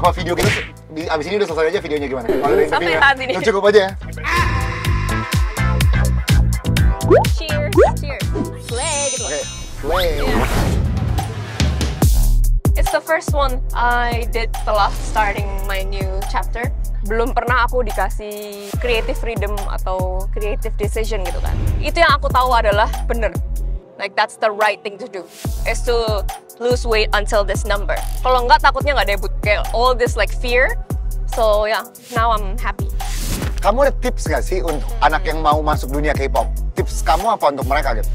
Apa video kita abis ini udah selesai aja videonya gimana? Kalau ada Sampai interviewnya, saat ini. ya cukup aja ya. Cheers, cheers. Slay gitu. Oke, play. It's the first one I did setelah starting my new chapter. Belum pernah aku dikasih creative freedom atau creative decision gitu kan. Itu yang aku tahu adalah bener. Like that's the right thing to do. Is to lose weight until this number. Kalau enggak takutnya nggak debut. Kayak all this like fear. So yeah, now I'm happy. Kamu ada tips nggak sih untuk anak yang mau masuk dunia K-pop? Tips kamu apa untuk mereka gitu?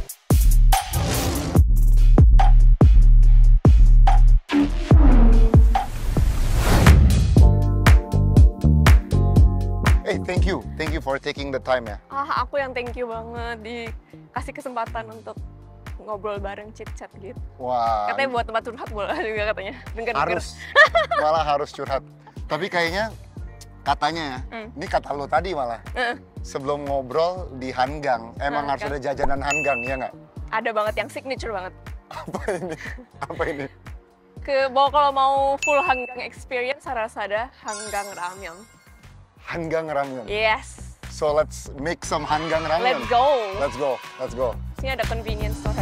Thank you for taking the time ya. Aku yang thank you banget dikasih kesempatan untuk ngobrol bareng chit-chat gitu. Wah. Katanya buat tempat curhat boleh juga katanya. Harus, malah harus curhat. Tapi kayaknya katanya ya, ini kata lo tadi malah. Sebelum ngobrol di Hanggang, emang harus ada jajanan Hanggang, ya nggak? Ada banget yang signature banget. Apa ini? Apa ini? Kalau mau full Hanggang experience harus ada Hanggang Ramyeon. Hanggang Ramyeon? Yes. So let's make some Hanggang Ramyeon. Let's go. Let's go. Let's go. Sini ada convenience store.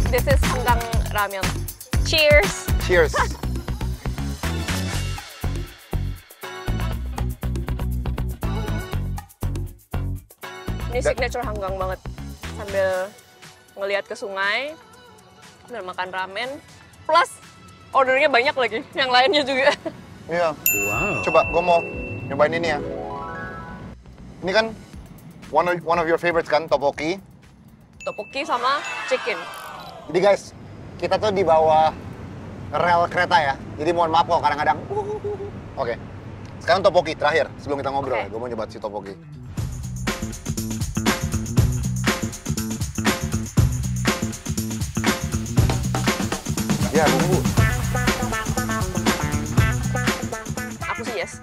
This is Hanggang Ramyeon. Cheers! Cheers! Ini signature Hanggang banget. Sambil ngelihat ke sungai, sambil makan ramen. Plus, ordernya banyak lagi. Yang lainnya juga. Iya. Wow. Coba, gue mau nyobain ini ya. Ini kan one of your favorites kan, tteokbokki. Tteokbokki sama chicken. Jadi guys, kita tuh di bawah rel kereta ya. Jadi mohon maaf kok kadang-kadang. Oke. Sekarang tteokbokki terakhir sebelum kita ngobrol ya. Gue mau nyoba si tteokbokki. Ya, bumbu. Aku sih yes.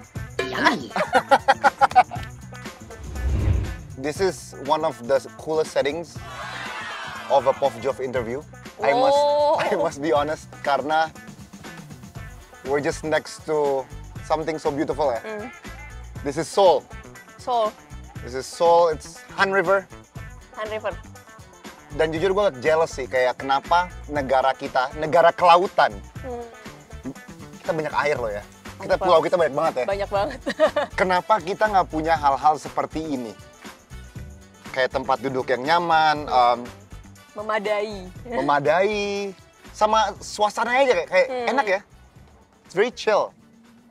This is one of the coolest settings of a POV interview. I must be honest karena we're just next to something so beautiful ya. This is Seoul. Seoul. This is Seoul. It's Han River. Han River. Dan jujur gue jealous sih kayak kenapa negara kita, negara kelautan. Kita banyak air loh ya. Pulau kita banyak banget ya. Banyak banget. Kenapa kita nggak punya hal-hal seperti ini? Kayak tempat duduk yang nyaman, memadai, sama suasananya aja kayak enak ya. It's very chill.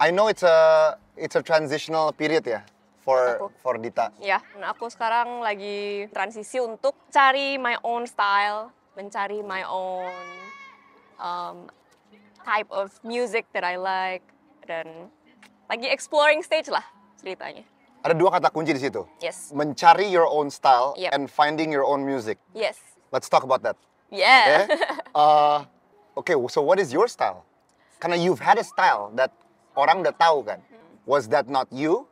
I know it's a transitional period ya for Dita. Ya, nah aku sekarang lagi transisi untuk cari my own style, mencari my own type of music that I like, dan lagi exploring stage lah ceritanya. Ada dua kata kunci di situ. Yes. Mencari your own style and finding your own music. Yes. Let's talk about that. Yeah. Okay, so what is your style? Karena you've had a style that orang udah tahu kan. Was that not you?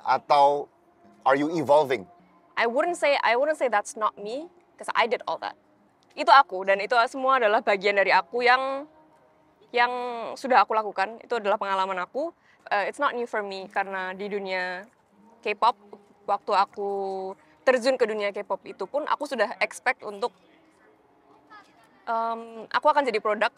Atau are you evolving? I wouldn't say that's not me, because I did all that. Itu aku, dan itu semua adalah bagian dari aku yang sudah aku lakukan. Itu adalah pengalaman aku. It's not new for me, karena di dunia K-pop, waktu aku terjun ke dunia K-pop itu pun aku sudah expect untuk aku akan jadi produk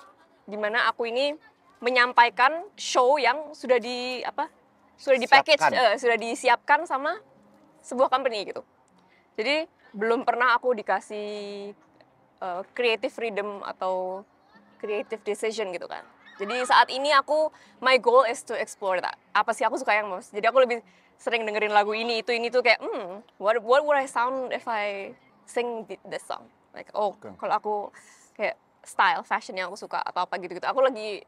di mana aku ini menyampaikan show yang sudah di-package, sudah disiapkan sama sebuah company gitu. Jadi belum pernah aku dikasih creative freedom atau creative decision gitu kan. Jadi saat ini my goal is to explore that. Apa sih aku suka yang most? Jadi aku lebih sering dengerin lagu ini tuh kayak what would I sound if I sing this song? Like kalau aku kayak style fashion yang aku suka atau apa gitu-gitu. Aku lagi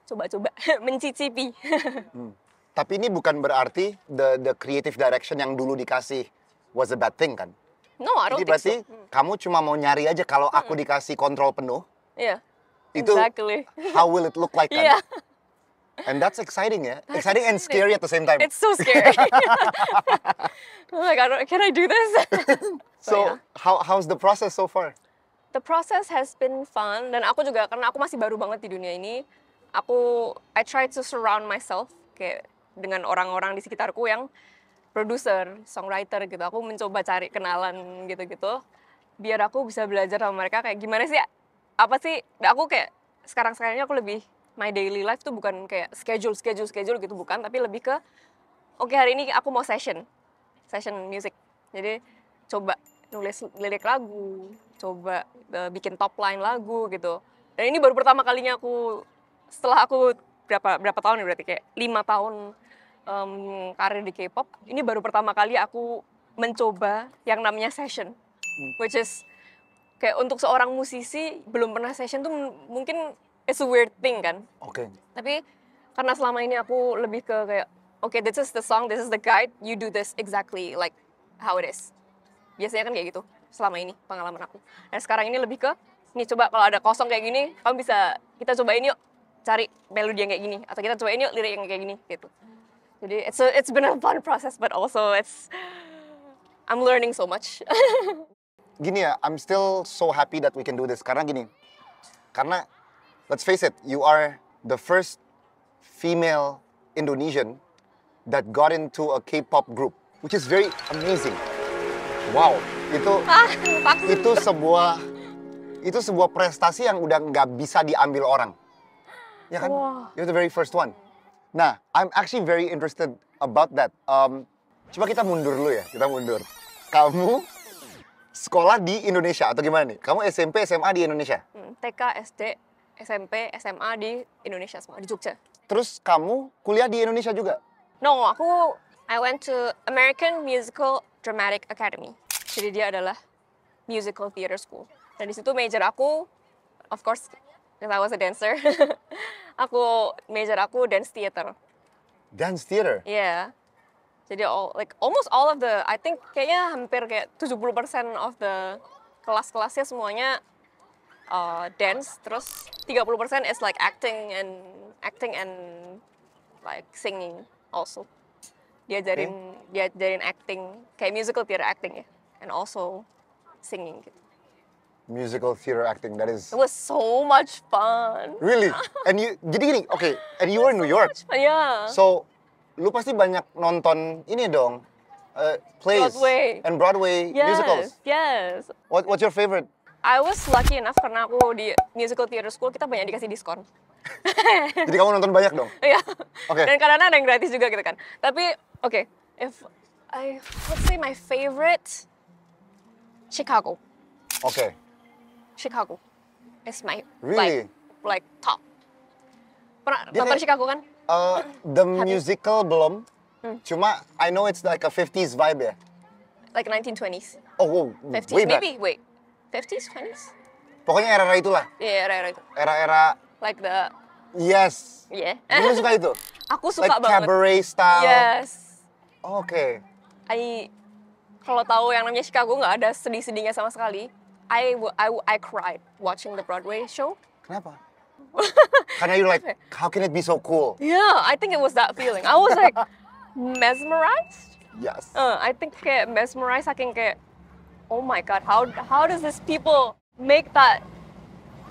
coba-coba mencicipi. Tapi ini bukan berarti the creative direction yang dulu dikasih was a bad thing kan? No, I don't Jadi think berarti so. kamu cuma mau nyari aja kalau aku dikasih kontrol penuh, Yeah, itu exactly. how will it look like kan? Yeah, And that's exciting ya. That's Exciting and exciting. scary at the same time. it's so scary. I'm like, can I do this? So how's the process so far? The process has been fun dan aku juga karena aku masih baru banget di dunia ini, I try to surround myself kayak dengan orang-orang di sekitarku yang produser, songwriter gitu. Aku mencoba cari kenalan gitu-gitu biar aku bisa belajar sama mereka kayak gimana sih apa sih aku kayak sekarang-sekarang ini aku lebih my daily life tuh bukan kayak schedule gitu bukan, tapi lebih ke oke, hari ini aku mau session music. Jadi coba nulis lirik lagu, coba bikin top line lagu gitu. Dan ini baru pertama kalinya aku setelah aku berapa tahun ya berarti kayak 5 tahun karir di K-pop, ini baru pertama kali aku mencoba yang namanya session. Which is kayak untuk seorang musisi belum pernah session tuh mungkin it's a weird thing kan. Oke. Tapi karena selama ini aku lebih ke kayak okay, this is the song, this is the guide, you do this exactly like how it is. Biasanya kan kayak gitu selama ini pengalaman aku. Dan sekarang ini lebih ke nih coba kalau ada kosong kayak gini, kita cobain yuk cari melodi yang kayak gini atau kita cobain yuk lirik yang kayak gini gitu. Jadi it's been a fun process but also I'm learning so much. Gini ya, I'm still so happy that we can do this. Karena gini, karena let's face it, you are the first female Indonesian that got into a K-pop group, which is very amazing. Wow, itu sebuah prestasi yang udah nggak bisa diambil orang, ya kan? Wow. You're the very first one. Nah, I'm actually very interested about that. Coba kita mundur dulu ya, Kamu sekolah di Indonesia atau gimana nih? Kamu SMP, SMA di Indonesia? TK, SD, SMP, SMA di Indonesia semua, di Jogja. Terus kamu kuliah di Indonesia juga? No, I went to American Musical Dramatic Academy. Jadi dia adalah musical theater school. Dan di situ major aku, of course, because I was a dancer, major aku dance theater. Dance theater? Yeah. Jadi almost all of the, I think kayaknya hampir kayak 70% of the kelas-kelasnya semuanya dance, terus 30% is like acting and like singing also. Diajarin acting, kayak musical theater acting ya, and also singing gitu. Musical theater acting, that is... It was so much fun. Really? And jadi gini, okay, and you were in New York. Yeah. So, lu pasti banyak nonton ini dong, plays Broadway. and Broadway musicals. Yes. What's your favorite? I was lucky enough karena aku di musical theater school kita banyak dikasih diskon. Jadi kamu nonton banyak dong? Iya. Oke. Dan kadang-kadang ada yang gratis juga gitu kan. Tapi okay, let's say my favorite Chicago. Oke. Chicago is my Really? like top. Pernah Dia nonton kayak- Chicago kan? The musical belum. Cuma I know it's like a 50s vibe ya. Like 1920s, Oh, wow, 50s, way back. maybe wait, 50s, 20s? Pokoknya era-era itulah. Iya, era-era itu. Era-era, Like the yes. yeah. Lu suka itu? Aku suka Like banget. cabaret style. Yes. Oke. Kalau tahu yang namanya Chicago nggak ada sedih-sedihnya sama sekali. I cried watching the Broadway show. Kenapa? Karena you're like, how can it be so cool? Yeah, I think it was that feeling. I was like mesmerized. Yes. I think kayak mesmerized saking kayak, oh my god, how does this people make that,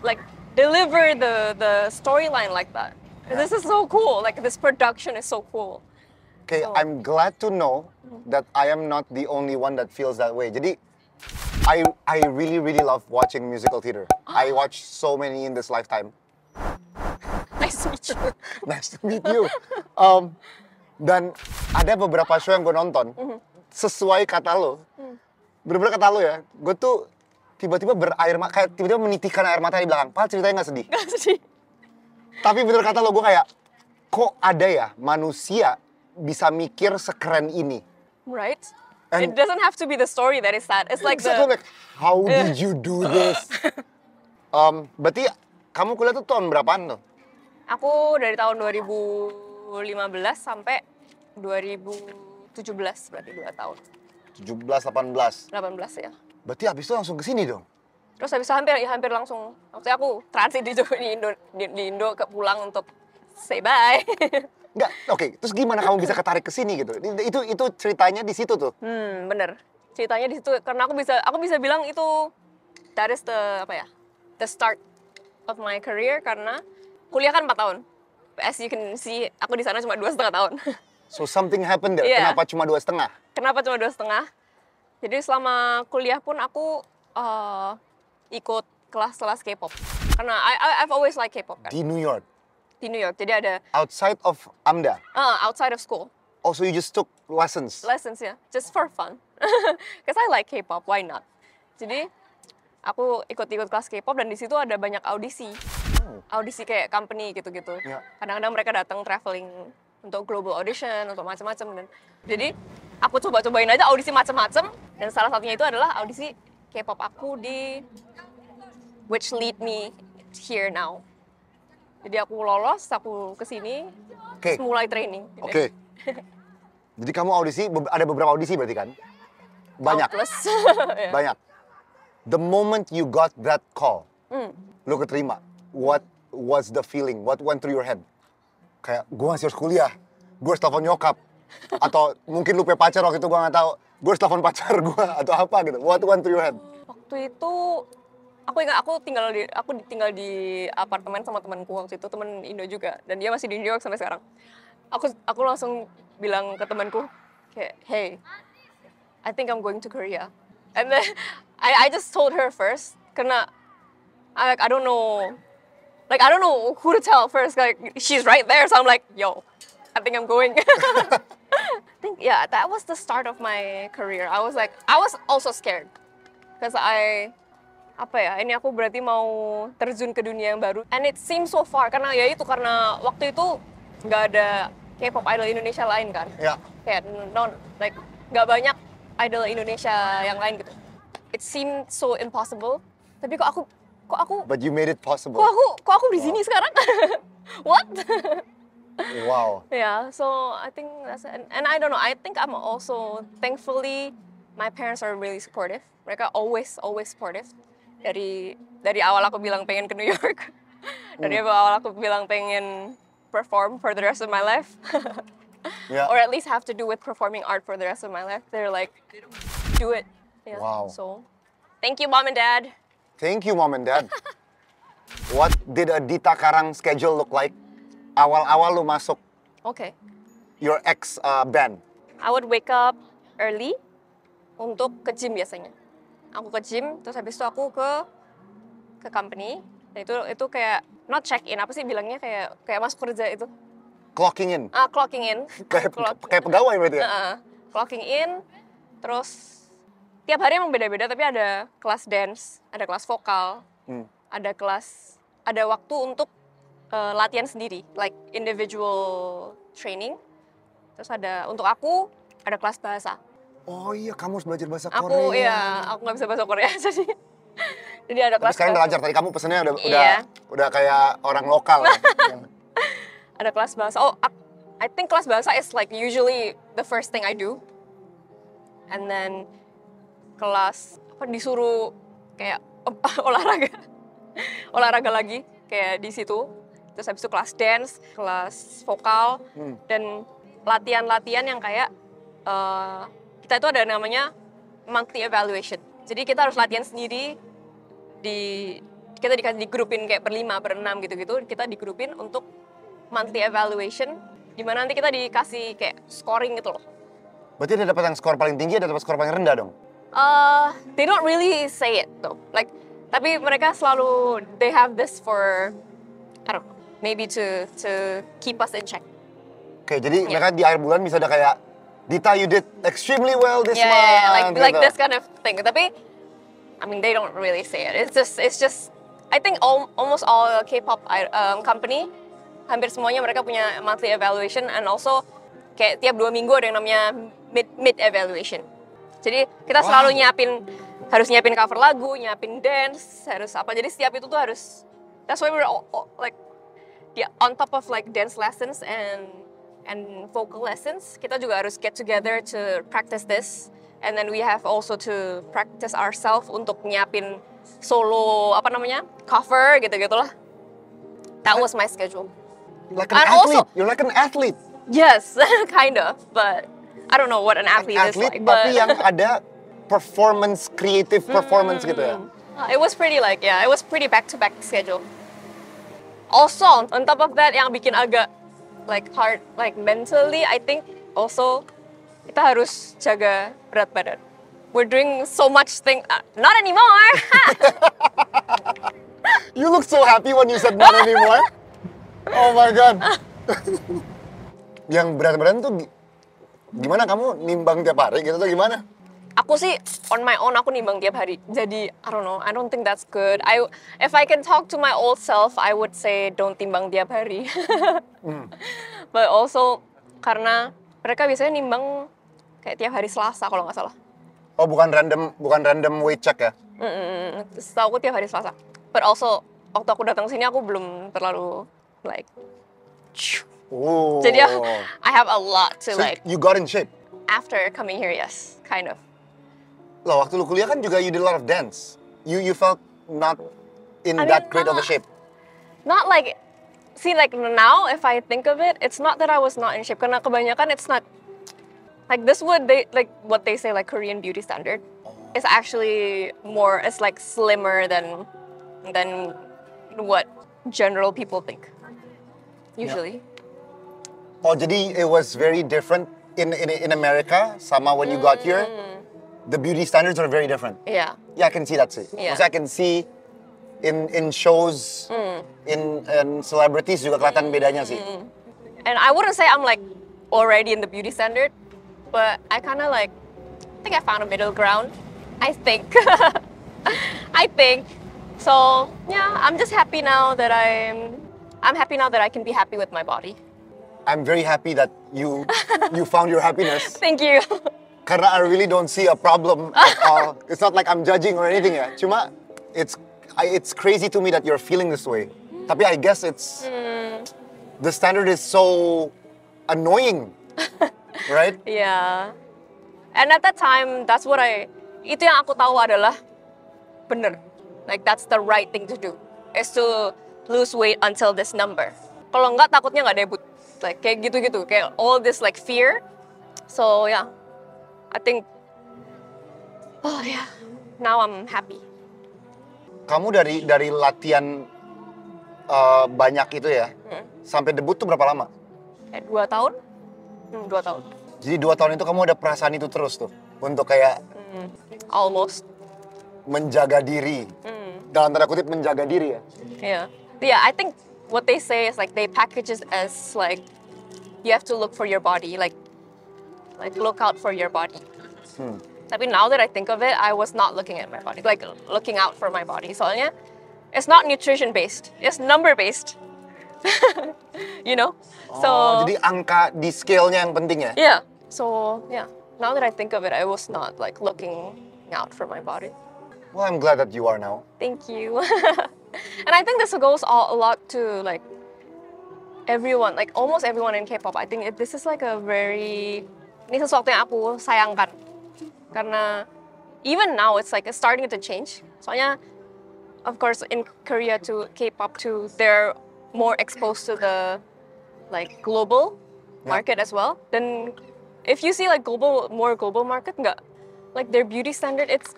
like deliver the storyline like that? This is so cool. Like this production is so cool. Okay, So- I'm glad to know that I am not the only one that feels that way. Jadi, I really, really love watching musical theater. I watch so many in this lifetime. Nice to meet you. Nice to meet you. Dan ada beberapa show yang gue nonton, sesuai kata lo, bener-bener kata lo ya, gue tuh tiba-tiba kayak tiba-tiba menitikkan air mata di belakang. Padahal ceritanya nggak sedih. Gak sedih. Tapi bener kata lo, gue kayak, kok ada ya manusia bisa mikir sekeren ini? Right? And- It doesn't have to be the story that is sad. It's like Exactly, the like, how did you do this? Berarti kamu kuliah tuh tahun berapaan tuh? aku dari tahun 2015 sampai 2017 berarti 2 tahun. 17, 18. 18 ya. Berarti habis itu langsung ke sini dong? Terus habis itu hampir langsung, maksudnya aku transit di Indo ke pulang untuk say bye. Enggak, oke. Terus gimana kamu bisa ketarik ke sini gitu? Itu ceritanya di situ tuh. Bener. Ceritanya di situ karena aku bisa bilang itu that is the start of my career karena kuliah kan 4 tahun. As you can see, aku di sana cuma 2,5 tahun. So something happened there. Yeah. Kenapa cuma 2,5? Kenapa cuma 2,5? Jadi selama kuliah pun aku ikut kelas-kelas K-pop. Karena I've always liked K-pop kan. Di New York? Di New York. Jadi ada Outside of AMDA? Outside of school. Also you just took lessons? Lessons ya, just for fun. Because I like K-pop, why not? Jadi aku ikut-ikut kelas K-pop dan di situ ada banyak audisi. Audisi kayak company gitu-gitu. Ya. Kadang-kadang mereka datang traveling untuk global audition, untuk macam-macam dan jadi aku coba-cobain aja audisi macam-macam dan salah satunya itu adalah audisi K-pop aku di which lead me here now. Jadi aku lolos, aku kesini, terus mulai training. Oke. Jadi kamu audisi, ada beberapa audisi berarti kan? Banyak. Plus. Yeah. Banyak. The moment you got that call, lu keterima. What was the feeling? What went through your head? Kayak, gue masih harus kuliah. Gue harus telepon nyokap. Atau mungkin lu punya pacar waktu itu, gue nggak tahu. Gue harus telepon pacar gue atau apa gitu. What went through your head? Waktu itu aku ingat aku tinggal di apartemen sama temanku waktu itu, teman Indo juga dan dia masih di New York sampai sekarang. Aku langsung bilang ke temanku kayak, hey, I think I'm going to Korea. And then I just told her first karena I don't know who to tell first. Like she's right there, so I'm like, yo, I think I'm going. I think that was the start of my career. I was also scared because ini aku berarti mau terjun ke dunia yang baru. And it seems so far karena waktu itu nggak ada K-pop idol Indonesia lain kan. Ya. Kayak nggak banyak idol Indonesia yang lain gitu. It seemed so impossible. Tapi kok aku But you made it possible. Kok aku di sini sekarang? What? Wow. Yeah, so I think and I don't know. I think I'm also thankfully my parents are really supportive. Mereka always supportive. Dari awal aku bilang pengen ke New York. Dari awal aku bilang pengen perform for the rest of my life. Yeah. Or at least have to do with performing art for the rest of my life. They're like, do it. Yeah. Wow. So, thank you, Mom and Dad. Thank you, Mom and Dad. What did a Dita Karang schedule look like? Awal-awal lu masuk Okay. your ex band. I would wake up early untuk ke gym biasanya. Aku ke gym, terus habis itu aku ke company. Dan itu kayak not check in, apa sih bilangnya kayak masuk kerja itu. Clocking in. Clocking in. Kayak pegawai berarti ya? Clocking in, terus tiap hari emang beda-beda, tapi ada kelas dance, ada kelas vokal, ada waktu untuk latihan sendiri, like individual training. Terus untuk aku, ada kelas bahasa. Oh iya, kamu harus belajar bahasa Korea. Aku nggak bisa bahasa Korea, jadi ada kelas. Tapi sekarang udah lancar, tadi kamu pesennya udah kayak orang lokal. Ada kelas bahasa. I think kelas bahasa is like usually the first thing I do. And then kelas disuruh kayak olahraga lagi kayak di situ. Terus habis itu kelas dance, kelas vokal, dan latihan-latihan yang kayak kita itu ada namanya monthly evaluation. Jadi kita harus latihan sendiri kita digrupin kayak berlima, berenam gitu-gitu. Kita digrupin untuk monthly evaluation, di mana nanti kita dikasih kayak scoring gitu loh. Berarti ada dapat yang skor paling tinggi, ada dapat skor paling rendah dong? They don't really say it though. Like, tapi mereka selalu they have this for I don't know, maybe to keep us in check. Oke, jadi mereka di akhir bulan bisa ada kayak Dita, you did extremely well this month. Yeah, like gitu. this kind of thing. Tapi, I mean, they don't really say it. It's just. I think almost all K-pop company, hampir semuanya mereka punya monthly evaluation, and also kayak tiap 2 minggu ada yang namanya mid evaluation. Jadi kita selalu harus nyiapin cover lagu, nyiapin dance, harus apa. Jadi setiap itu tuh harus. That's why we're all like on top of like dance lessons and and vocal lessons, kita juga harus get together to practice this. And then we have also to practice ourselves untuk nyiapin solo cover gitu-gitulah. That was my schedule. Like an And athlete. also- You're like an athlete. Yes, kind of, but I don't know what an athlete, is like. Tapi yang ada performance, creative performance gitu ya. It was pretty it was pretty back-to-back schedule. Also, on top of that, yang bikin agak like hard, like mentally, I think also kita harus jaga berat badan. We're doing so much not anymore. You look so happy when you said not anymore. Oh my god. Yang berat badan tuh gimana, kamu nimbang tiap hari gitu tuh gimana? Aku sih on my own aku nimbang tiap hari. Jadi I don't know, I don't think that's good. If I can talk to my old self, I would say don't timbang tiap hari. But also karena mereka biasanya nimbang kayak tiap hari Selasa kalau nggak salah. Oh, bukan random weight check ya? Setahu aku tiap hari Selasa. But also waktu aku datang sini aku belum terlalu like. Oh. Jadi I have a lot to So like you got in shape. after coming here, yes, kind of. Loh, waktu lu kuliah kan juga you did a lot of dance. You felt not in I that mean, great of a not- shape. Not like, see like now if I think of it, it's not that I was not in shape. Karena kebanyakan it's not, like this what they say like Korean beauty standard. It's actually more, it's like slimmer than what general people think. Usually. Oh, jadi it was very different in America sama when you got here. The beauty standards are very different. Yeah. Yeah, I can see that sih. Yeah. Maksudnya I can see in shows, in celebrities juga kelihatan bedanya sih. And I wouldn't say I'm like already in the beauty standard, but I kind of like, I think I found a middle ground. I think. I think. So yeah, I'm just happy now that I'm happy now that I can be happy with my body. I'm very happy that you found your happiness. Thank you. Karena I really don't see a problem at all. It's not like I'm judging or anything ya. Cuma it's crazy to me that you're feeling this way. Tapi I guess it's the standard is so annoying, right? Yeah. And at that time, itu yang aku tahu adalah bener. Like that's the right thing to do, is to lose weight until this number. Kalau enggak takutnya nggak debut. Like kayak gitu-gitu, kayak all this like fear. So yeah, I think, oh yeah, now I'm happy. Kamu dari latihan banyak itu ya, sampai debut tuh berapa lama? Kayak 2 tahun? 2 tahun. Jadi 2 tahun itu kamu ada perasaan itu terus tuh, untuk kayak Almost. menjaga diri. Dalam tanda kutip menjaga diri ya. Yeah. Yeah, I think what they say is like they package it as like you have to look for your body, like look out for your body. Tapi now that I think of it, I was not looking at my body, like looking out for my body. Soalnya it's not nutrition based, it's number based. You know? So Jadi angka di scale-nya yang penting ya. yeah. So yeah. Now that I think of it, I was not like looking out for my body. Well, I'm glad that you are now. Thank you. And I think this goes a lot to like everyone, like almost everyone in K-pop. I think this is like ini sesuatu yang aku sayangkan. Karena even now it's like it's starting to change. Soalnya, of course, in Korea too, K-pop too, they're more exposed to the like global market as well. Then if you see like more global market, nggak, like their beauty standard, it's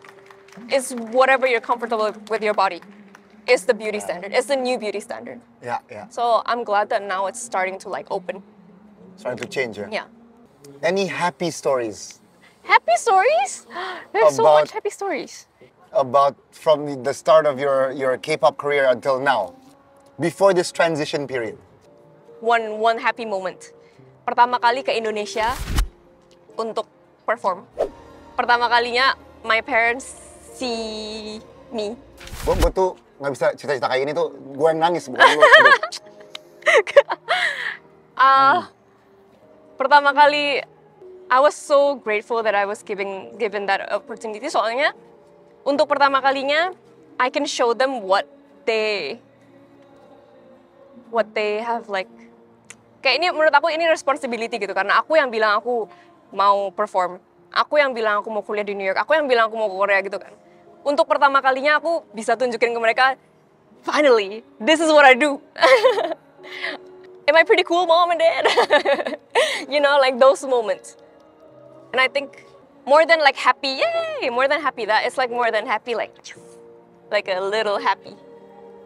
whatever you're comfortable with your body. It's the beauty standard. It's the new beauty standard. Ya, ya. So I'm glad that now it's starting to like open. Starting to change ya. Yeah. Any happy stories Happy stories? There's so About- much happy stories. about from the start of your K-pop career until now, before this transition period? One happy moment. Pertama kali ke Indonesia untuk perform. Pertama kalinya my parents see me. Gue tuh nggak bisa cerita-cerita kayak ini tuh, gue yang nangis bukan lu. Pertama kali I was so grateful that I was given that opportunity. Soalnya untuk pertama kalinya I can show them what they have like Kayak ini menurut aku ini responsibility gitu, karena aku yang bilang aku mau perform, aku yang bilang aku mau kuliah di New York, aku yang bilang aku mau ke Korea gitu kan. Untuk pertama kalinya aku bisa tunjukin ke mereka, finally, this is what I do. Am I pretty cool, mom and dad? You know, like those moments. And I think more than like happy, yay, more than happy, that it's like more than happy, like a little happy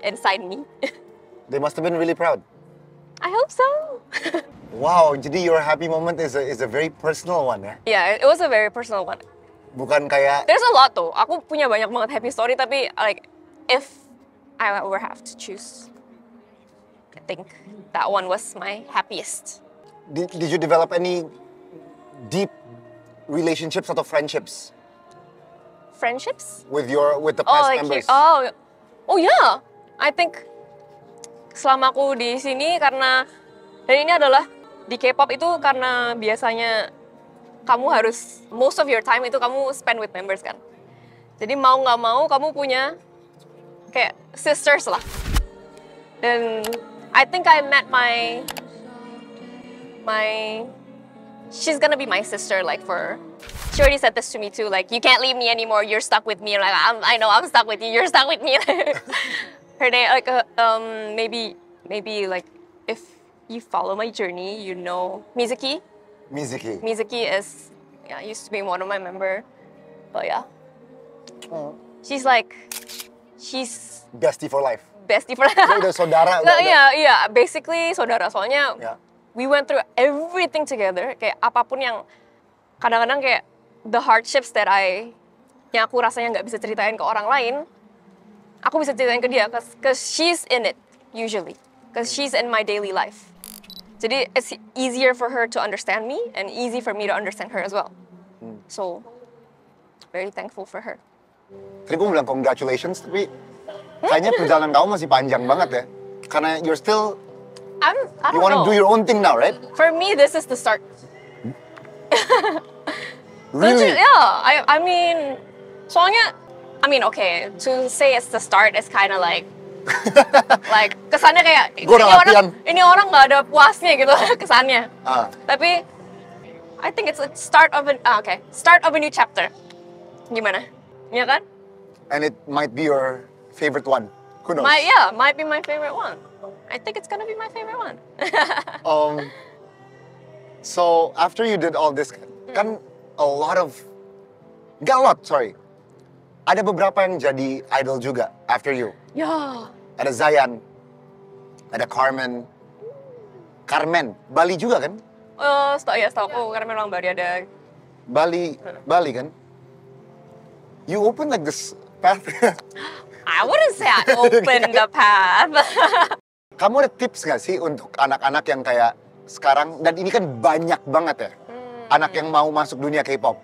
inside me. They must have been really proud. I hope so. Wow, jadi your happy moment is a very personal one ya? Yeah, it was a very personal one. Bukan kayak... There's a lot though. Aku punya banyak banget happy story, tapi like if I were have to choose, I think that one was my happiest. Did you develop any deep relationships atau friendships Friendships? with the past members? Oh yeah. I think selama aku di sini karena, dan ini adalah di K-pop itu karena biasanya kamu harus most of your time itu kamu spend with members kan. Jadi mau nggak mau kamu punya kayak sisters lah. Dan I think I met my she's gonna be my sister like she already said this to me too, like you can't leave me anymore, you're stuck with me. Like I know I'm stuck with you, you're stuck with me. Her name like maybe like if you follow my journey, you know Mizuki. Mizuki is used to be one of my member, but yeah, she's Bestie for life. bestie for Udah saudara. Iya, basically saudara. Soalnya we went through everything together. Kayak apapun yang kadang-kadang kayak the hardships yang aku rasanya nggak bisa ceritain ke orang lain, aku bisa ceritain ke dia, cause she's in it usually, cause she's in my daily life. Jadi it's easier for her to understand me and easy for me to understand her as well. So very thankful for her. Tadi gue bilang congratulations, tapi kayaknya perjalanan kamu masih panjang banget ya. Karena you're still, I you don't want to know. do your own thing now, right? For me, this is the start. Really? Yeah, I mean, soalnya, okay, to say it's the start is kind of like kesannya kayak ini orang nggak ada puasnya gitu kesannya. Tapi I think it's a start of a new chapter. Gimana? Ya kan? And it might be your favorite one. Who knows? Might be my favorite one. I think it's gonna be my favorite one. So after you did all this, kan ada beberapa yang jadi idol juga after you. Ya. Ada Zayan, ada Carmen, Bali juga kan? Setahu aku karena memang Bali ada. Bali kan? You open like this path. I wouldn't say I opened the path. Kamu ada tips nggak sih untuk anak-anak yang kayak sekarang, dan ini kan banyak banget ya, anak yang mau masuk dunia K-pop.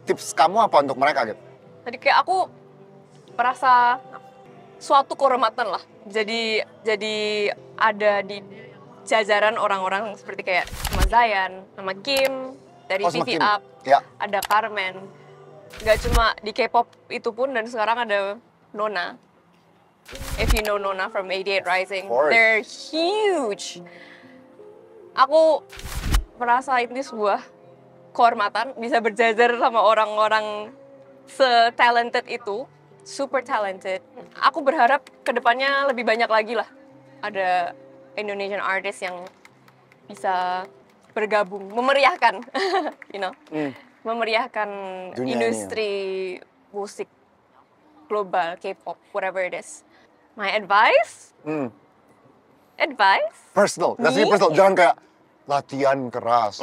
Tips kamu apa untuk mereka gitu? Jadi kayak aku merasa suatu kehormatan lah. Jadi ada di jajaran orang-orang seperti kayak sama Zayan, sama Kim dari TV Up, ada Carmen. Gak cuma di K-pop itu pun, dan sekarang ada Nona. If you know Nona from 88 Rising, they're huge. Aku merasa ini sebuah kehormatan bisa berjajar sama orang-orang se-talented itu, super talented. Aku berharap kedepannya lebih banyak lagi lah ada Indonesian artist yang bisa bergabung, memeriahkan, memeriahkan industri musik global, K-pop, whatever it is. My advice? Advice? Personal, that's personal. Jangan kayak latihan keras.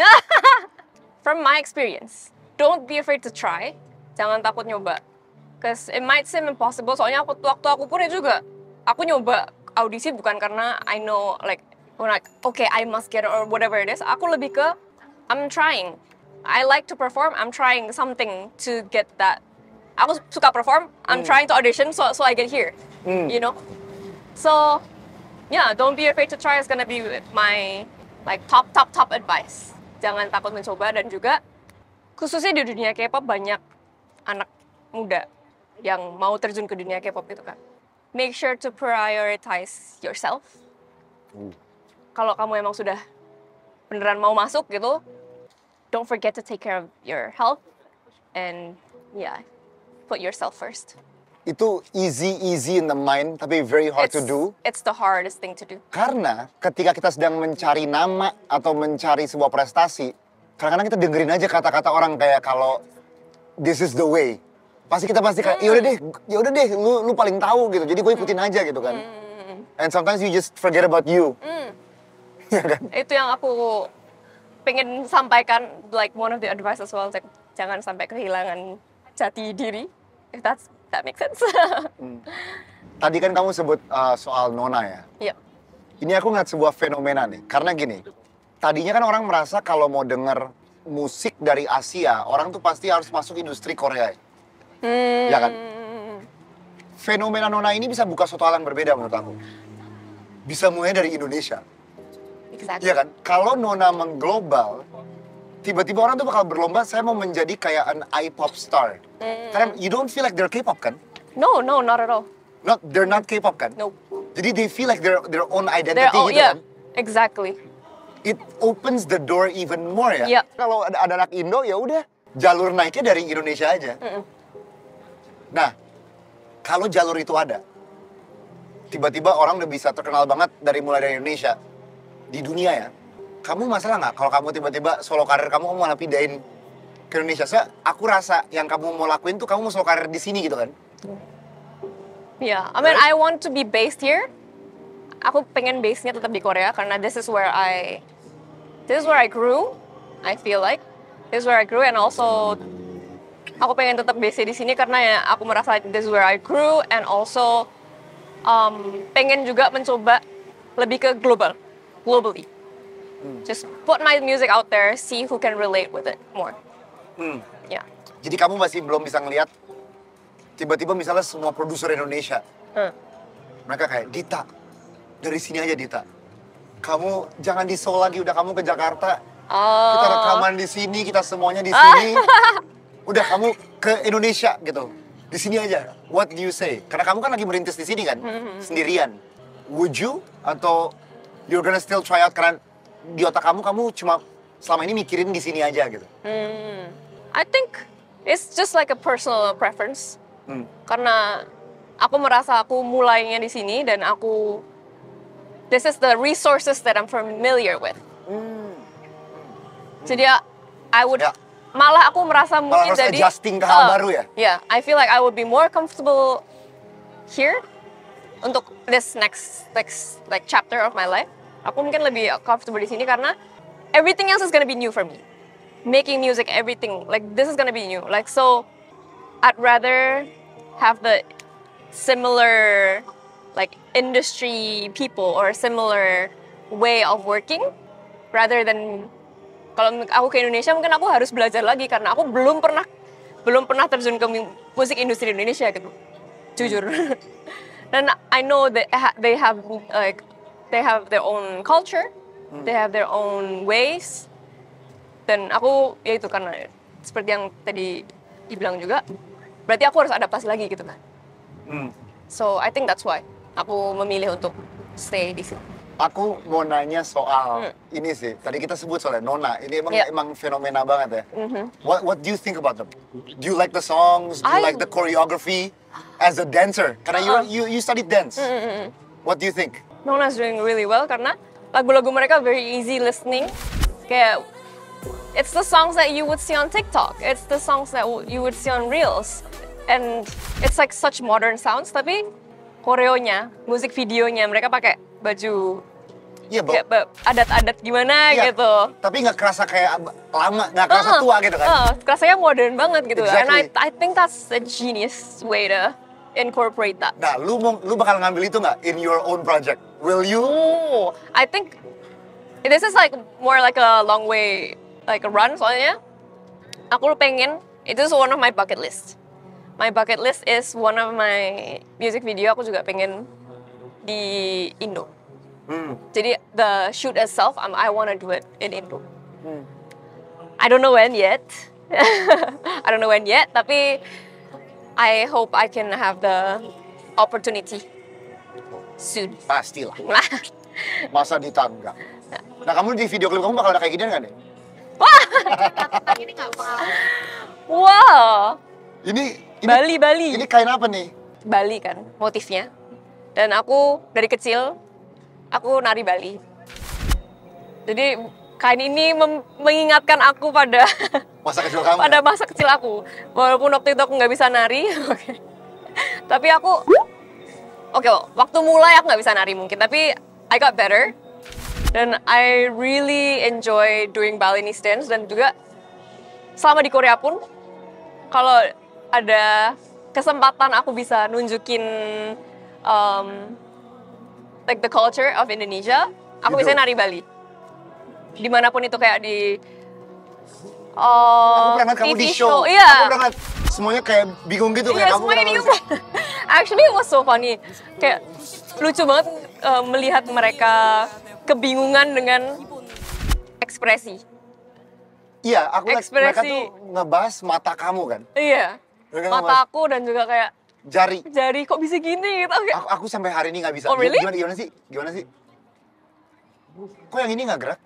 From my experience, don't be afraid to try. Jangan takut nyoba. Cause it might seem impossible. Soalnya waktu aku pun juga, aku nyoba audisi bukan karena I know okay, I must get it or whatever it is. Aku lebih ke, I'm trying. I like to perform, I'm trying something to get that. Aku suka perform, I'm trying to audition so I get here, So, don't be afraid to try is gonna be my top advice. Jangan takut mencoba, dan juga khususnya di dunia K-pop banyak anak muda yang mau terjun ke dunia K-pop itu kan. Make sure to prioritize yourself. Kalau kamu emang sudah beneran mau masuk gitu, don't forget to take care of your health and put yourself first. Itu easy in the mind, tapi very hard to do. It's the hardest thing to do. Karena ketika kita sedang mencari nama atau mencari sebuah prestasi, kadang-kadang kita dengerin aja kata-kata orang kayak kalau this is the way. Pasti kayak, yaudah deh, lu paling tahu gitu. Jadi gue ikutin aja gitu kan. And sometimes you just forget about you. Ya kan? Itu yang aku pengen sampaikan, like one of the advice as well, like, jangan sampai kehilangan jati diri. If that makes sense. Tadi kan kamu sebut soal Nona ya. Iya. Ini aku ngeliat sebuah fenomena nih. Karena gini, tadinya kan orang merasa kalau mau denger musik dari Asia, orang tuh pasti harus masuk industri Korea. Ya kan? Fenomena Nona ini bisa buka suatu hal yang berbeda menurut aku. Bisa mulai dari Indonesia. Exactly. Iya kan? Kalau Nona mengglobal, tiba-tiba orang tuh bakal berlomba, saya mau menjadi kayak an I-pop star. Karena you don't feel like they're K-pop kan? No, not at all. They're not K-pop kan? No. Jadi they feel like their own identity gitu kan? Exactly. It opens the door even more ya. Yeah. Kalau ada anak Indo ya udah jalur naiknya dari Indonesia aja. Nah, kalau jalur itu ada, tiba-tiba orang udah bisa terkenal banget mulai dari Indonesia di dunia ya. Kamu masalah nggak kalau kamu tiba-tiba solo karir kamu malah pindahin ke Indonesia? Aku rasa yang kamu mau lakuin tuh kamu mau solo karir di sini gitu kan? Yeah, I mean I want to be based here. Aku pengen base-nya tetap di Korea karena this is where I grew. I feel like this is where I grew, and also aku pengen tetap base di sini karena ya aku merasa this is where I grew, and also pengen juga mencoba lebih ke globally. Just put my music out there, see who can relate with it more. Yeah. Jadi kamu masih belum bisa ngelihat tiba-tiba misalnya semua produser Indonesia, mereka kayak Dita, dari sini aja Dita. Kamu jangan di Seoul lagi, udah kamu ke Jakarta. Kita rekaman di sini, kita semuanya di sini. Udah kamu ke Indonesia gitu. Di sini aja. What do you say? Karena kamu kan lagi merintis di sini kan, sendirian. Would you atau you're gonna still try out karena di otak kamu cuma selama ini mikirin di sini aja gitu? I think it's just like a personal preference. Karena aku merasa aku mulainya di sini dan this is the resources that I'm familiar with. Jadi I would malah aku merasa mungkin harus jadi adjusting ke hal baru ya? Yeah, I feel like I would be more comfortable here untuk this next like chapter of my life. Aku mungkin lebih comfortable di sini karena everything else is gonna be new for me. Making music, everything, like this is gonna be new. Like so, I'd rather have the similar like industry people or similar way of working rather than kalau aku ke Indonesia mungkin aku harus belajar lagi karena aku belum pernah terjun ke musik industri Indonesia gitu. Jujur. Dan I know that they have their own culture, they have their own ways. Dan aku ya itu karena seperti yang tadi dibilang juga, berarti aku harus adaptasi lagi gitu kan. So I think that's why aku memilih untuk stay di sini. Aku mau nanya soal ini sih. Tadi kita sebut soalnya Nona. Ini emang fenomena banget ya. What do you think about them? Do you like the songs? Do you like the choreography as a dancer? Karena you studied dance. What do you think? Nona's doing really well karena lagu-lagu mereka very easy listening. Kayak it's the songs that you would see on TikTok. It's the songs that you would see on Reels. And it's like such modern sounds, tapi koreonya, musik videonya mereka pakai baju adat-adat gimana gitu. Tapi nggak kerasa kayak lama, nggak kerasa tua gitu kan? Kerasanya modern banget gitu. Exactly. And I think that's a genius way to incorporate that. Nah, lu bakal ngambil itu nggak in your own project? Will you? I think this is like more like a long way, like a run soalnya. Aku pengen, it is one of my bucket list. My bucket list is one of my music video. Aku juga pengen di Indo. Jadi the shoot itself, I want to do it in Indo. I don't know when yet. Tapi I hope I can have the opportunity soon. Pastilah. Masa ditangga. Nah, kamu di video klip kamu bakal ada kayak gini nggak nih? Ini nggak pengalaman. Wow. Ini Bali. Ini kain apa nih? Bali kan motifnya. Dan aku dari kecil aku nari Bali. Jadi kain ini mengingatkan aku pada Masa kecil kamu. pada masa kecil aku. Walaupun waktu itu aku nggak bisa nari, tapi aku waktu mulai aku nggak bisa nari mungkin, tapi I got better. Dan I really enjoy doing Balinese dance, dan juga selama di Korea pun kalau ada kesempatan aku bisa nunjukin like the culture of Indonesia, aku Gitu. bisa nari Bali. Dimanapun itu, kayak di Aku pernah liat kamu TV di show. Iya. Aku pernah liat semuanya kayak bingung gitu kayak Iya, kamu. semuanya pernah diubah. Actually, it was so funny. Kayak lucu banget melihat mereka kebingungan dengan ekspresi. Iya, aku liat mereka Ekspresi. tuh ngebahas mata kamu kan. Iya. Mereka Mata ngebahas aku dan juga kayak jari. kok bisa gini gitu. Kayak, Aku sampai hari ini nggak bisa. Oh, really? Gimana sih? Kok yang ini nggak gerak?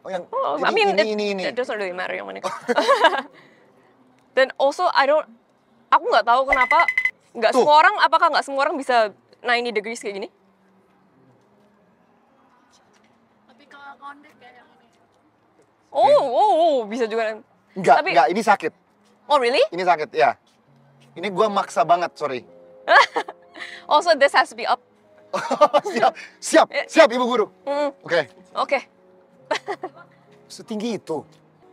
Oh, yang oh, ini, I mean, ini. it doesn't really matter yang mana. Dan also, aku nggak tahu kenapa Tuh. apakah nggak semua orang bisa 90 degrees kayak gini? Tapi kalau kondek kayak yang ini. Oh, bisa juga. Tapi- Enggak, ini sakit. Oh, really? Ini sakit, ya. Ini gua maksa banget, sorry. Also, this has to be up. siap Ibu Guru. Mm, Oke, Oke. setinggi itu.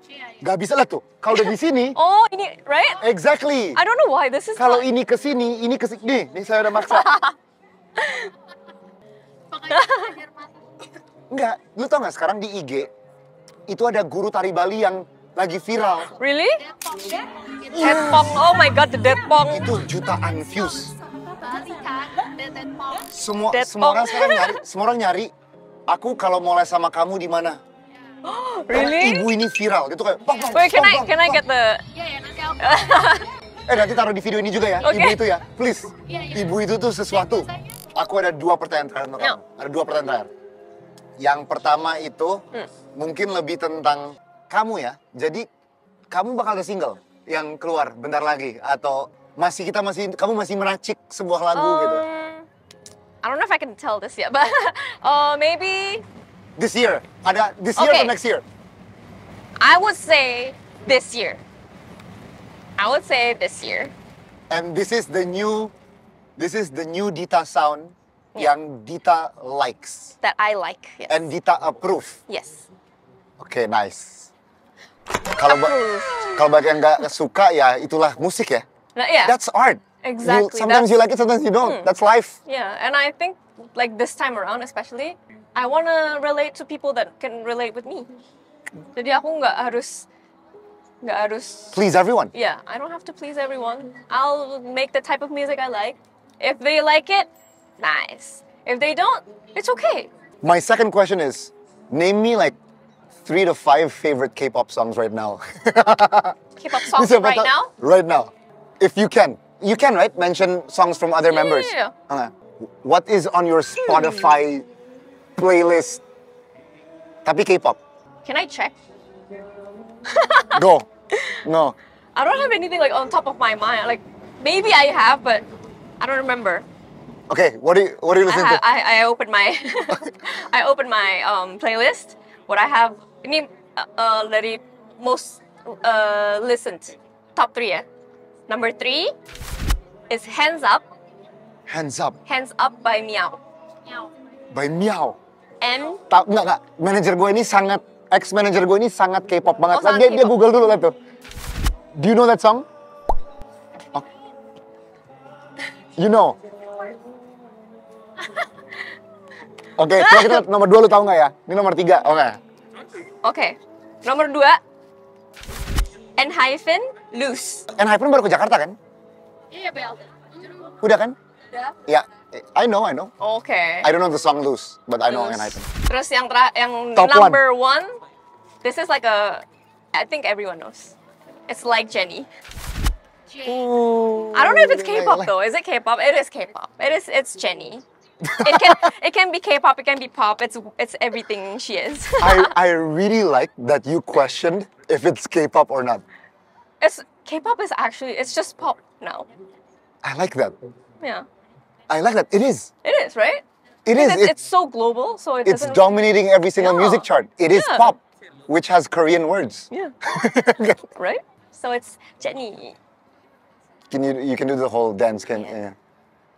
Iya, iya. Nggak bisa lah tuh. Kalau udah di sini, Oh, ini, right? exactly. I don't know why this is Kalau not- ini ke sini, nih saya udah maksa. Makanya kejar mata. Enggak, lu tau nggak sekarang di IG itu ada guru tari Bali yang lagi viral. Really? Depok. Gitu. Dead Pong. Oh my god, the Dead Pong. Itu jutaan views. Bali kan, Depok. Semua Dead orang Pong. sekarang nyari, semua orang nyari. Aku kalau mau les sama kamu di mana? Karena Really? ibu ini viral, gitu kayak. Bang, Wait, can I bang. get the? Iya ya, nanti aku. Nanti taruh di video ini juga ya, Oke. ibu itu ya, please. Iya, iya. Ibu itu tuh sesuatu. Aku ada 2 pertanyaan terakhir untuk No. kamu. Ada 2 pertanyaan terakhir. Yang pertama itu mungkin lebih tentang kamu ya. Jadi kamu bakal ada single yang keluar bentar lagi atau kamu masih meracik sebuah lagu gitu. I don't know if I can tell this yet, but maybe This year, ada this year Okay. atau next year? I would say this year. And this is the new Dita sound yang Dita likes That I like. Yes. and Dita approve. Yes. Oke, nice. Kalau banyak yang nggak suka ya itulah musik ya. Nah, yeah. That's art. Exactly, Sometimes that's- you like it, sometimes you don't. That's life. Yeah, and I think like this time around especially, I wanna relate to people that can relate with me. Jadi aku nggak harus, Please everyone. yeah, I don't have to please everyone. I'll make the type of music I like. If they like it, nice. If they don't, it's okay. My second question is, name me like 3 to 5 favorite K-pop songs right now. K-pop songs Bisa right betul- now. Right now. If you can. You can, right? Mention songs from other Yeah, members. yeah, Okay. What is on your Spotify playlist? Tapi K-pop. Can I check? Go. No. I don't have anything like on top of my mind. Like maybe I have, but I don't remember. Okay, what do you listen to? I opened my I opened my playlist. What I have ini dari most listened top 3 ya. Number 3 is Hands Up by Meow. Nyaw. By Meow. And Enggak. Ex-manager gue ini sangat K-pop banget. Oh, sangat Dia K-pop. Google dulu lah tuh. Do you know that song? Oh. You know. Oke, coba kita nomor 2 lu tahu nggak ya? Ini nomor 3, oke. okay, nomor 2 Enhypen Loose. Enhypen baru ke Jakarta kan? Iya, Bel. Udah kan? Udah. Ya, I know. Okay. I don't know the song Loose, but I know Loose. Enhypen. Terus yang Top number 1, this is like I think everyone knows. It's Like Jenny. I don't know if it's K-pop though. Is it K-pop? It is K-pop. It's Jenny. it can be K-pop, it can be pop. It's everything she is. I really like that you questioned if it's K-pop or not. K-pop is actually it's just pop now. I like that. Yeah, I like that. It is. it is, right? It is. It's so global, so It's doesn't. dominating every single Yeah. music chart. It is Yeah. pop, which has Korean words. Yeah, right. So it's Jennie. You can do the whole dance, can? Yeah.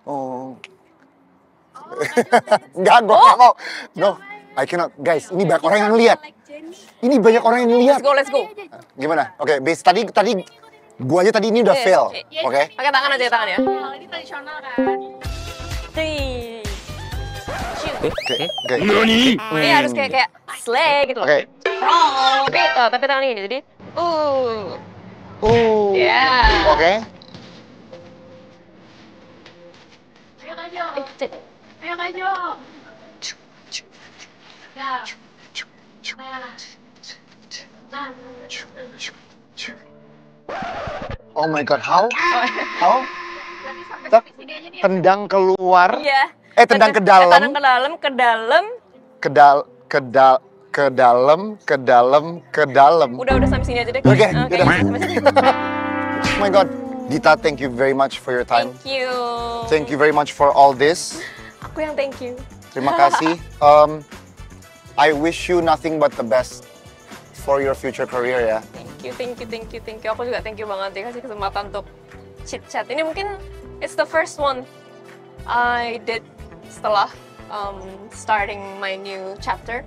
Oh. Oh, Enggak, gue nggak mau. No, I cannot. Guys, ini banyak orang yang lihat. like Jennie. Ini banyak orang yang lihat. Let's go. Gimana? Oke, base tadi gua aja tadi ini udah Yes, fail. oke. Oke. Pakai tangan aja tangan ya. Oh, ini tradisional kan? Three. Oke. Ini harus kayak slay gitu. Oke. Tapi tangan ini jadi. Oh. Yeah. Oke. Ayo Kak Jo. Ayo Kak Jo. Ya. Nah. Oh my god, how? Berarti sampai Tap. sini aja nih. Tendang keluar. Iya. Tendang ke dalam. Tendang ke dalam, ke dalam. Ke dalam. Udah sampai sini aja deh. Oke, Oke, udah. sampai sini. Oh my god. Dita, thank you very much for your time. Thank you. Thank you very much for all this. Aku yang thank you. Terima kasih. I wish you nothing but the best for your future career ya. Thank you. Aku juga thank you banget dikasih kesempatan untuk chit chat. Ini mungkin it's the first one I did setelah starting my new chapter.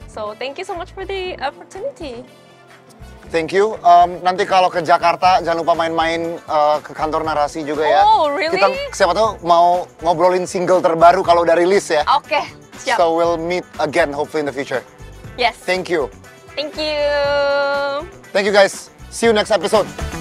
So thank you so much for the opportunity. Thank you. Nanti kalau ke Jakarta jangan lupa main-main ke kantor narasi juga ya. Oh, really? Kita siapa tahu mau ngobrolin single terbaru kalau udah rilis ya. Oke, siap. So we'll meet again hopefully in the future. Yes. Thank you. Thank you. Thank you guys. See you next episode.